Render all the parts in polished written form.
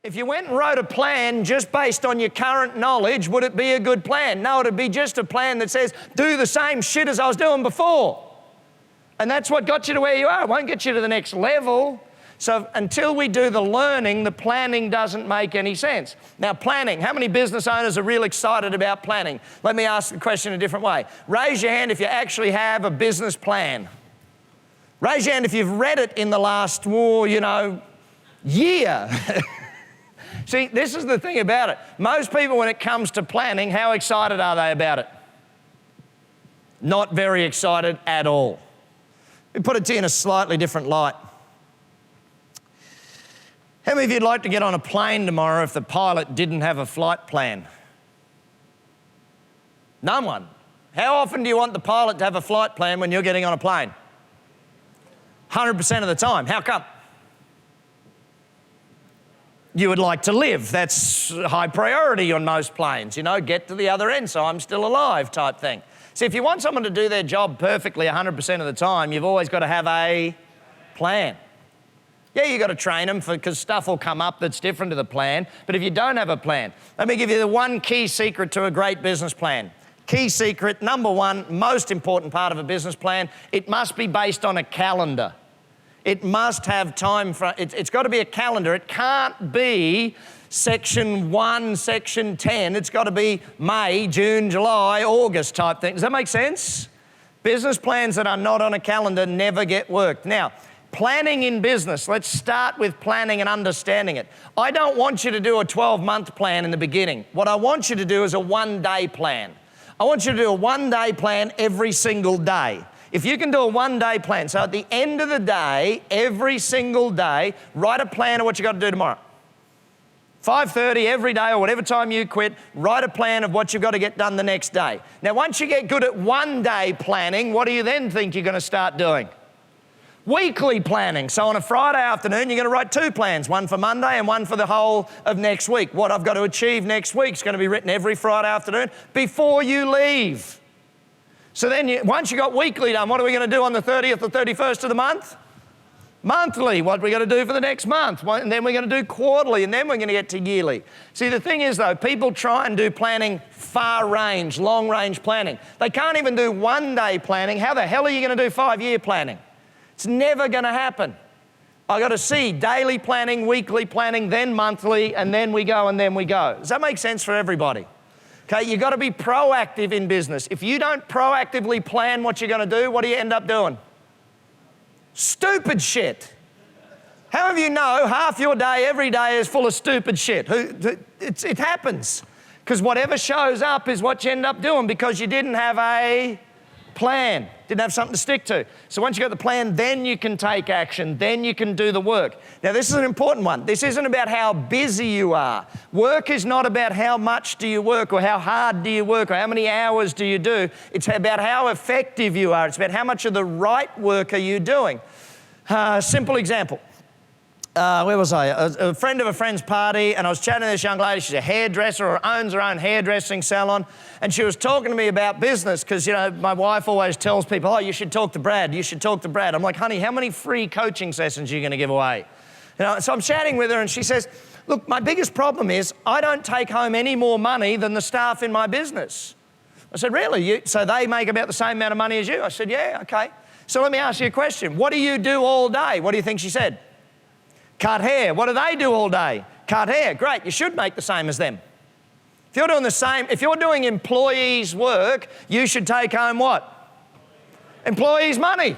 If you went and wrote a plan just based on your current knowledge, would it be a good plan? No, it'd be just a plan that says, do the same shit as I was doing before. And that's what got you to where you are. It won't get you to the next level. So until we do the learning, the planning doesn't make any sense. Now, planning, how many business owners are real excited about planning? Let me ask the question a different way. Raise your hand if you actually have a business plan. Raise your hand if you've read it in the last, year. See, this is the thing about it. Most people, when it comes to planning, how excited are they about it? Not very excited at all. Let me put it to you in a slightly different light. How many of you'd like to get on a plane tomorrow if the pilot didn't have a flight plan? No one. How often do you want the pilot to have a flight plan when you're getting on a plane? 100% of the time. How come? You would like to live. That's high priority on most planes. Get to the other end so I'm still alive type thing. See, if you want someone to do their job perfectly 100% of the time, you've always got to have a plan. Yeah, you've got to train them because stuff will come up that's different to the plan. But if you don't have a plan, let me give you the one key secret to a great business plan. Key secret, number one, most important part of a business plan, it must be based on a calendar. It must have time for, it's got to be a calendar. It can't be section 1, section 10. It's got to be May, June, July, August type thing. Does that make sense? Business plans that are not on a calendar never get worked. Now, planning in business, let's start with planning and understanding it. I don't want you to do a 12-month plan in the beginning. What I want you to do is a one-day plan. I want you to do a one-day plan every single day. If you can do a one-day plan, so at the end of the day, every single day, write a plan of what you got to do tomorrow. 5:30 every day or whatever time you quit, write a plan of what you've got to get done the next day. Now, once you get good at one-day planning, what do you then think you're going to start doing? Weekly planning. So on a Friday afternoon, you're going to write 2 plans, one for Monday and one for the whole of next week. What I've got to achieve next week is going to be written every Friday afternoon before you leave. So then once you got weekly done, what are we going to do on the 30th or 31st of the month? Monthly. What are we going to do for the next month? And then we're going to do quarterly, and then we're going to get to yearly. See, the thing is, though, people try and do planning far range, long range planning. They can't even do one-day planning. How the hell are you going to do 5-year planning? It's never going to happen. I've got to see daily planning, weekly planning, then monthly, and then we go, and then we go. Does that make sense for everybody? Okay, you've got to be proactive in business. If you don't proactively plan what you're going to do, what do you end up doing? Stupid shit. How many of you know half your day, every day is full of stupid shit? It happens. Because whatever shows up is what you end up doing because you didn't have a plan, didn't have something to stick to. So once you've got the plan, then you can take action, then you can do the work. Now, this is an important one. This isn't about how busy you are. Work is not about how much do you work or how hard do you work or how many hours do you do. It's about how effective you are. It's about how much of the right work are you doing. Simple example. Where was I? A friend of a friend's party, and I was chatting to this young lady. She's a hairdresser or owns her own hairdressing salon, and she was talking to me about business because, my wife always tells people, oh, you should talk to Brad, you should talk to Brad. I'm like, honey, how many free coaching sessions are you going to give away? So I'm chatting with her, and she says, look, my biggest problem is I don't take home any more money than the staff in my business. I said, really? So they make about the same amount of money as you? I said, yeah, okay. So let me ask you a question. What do you do all day? What do you think she said? Cut hair. What do they do all day? Cut hair. Great, you should make the same as them. If you're doing the same, if you're doing employees' work, you should take home what? Employees' money.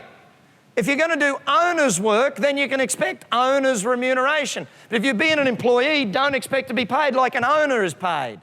If you're going to do owners' work, then you can expect owners' remuneration. But if you're being an employee, don't expect to be paid like an owner is paid.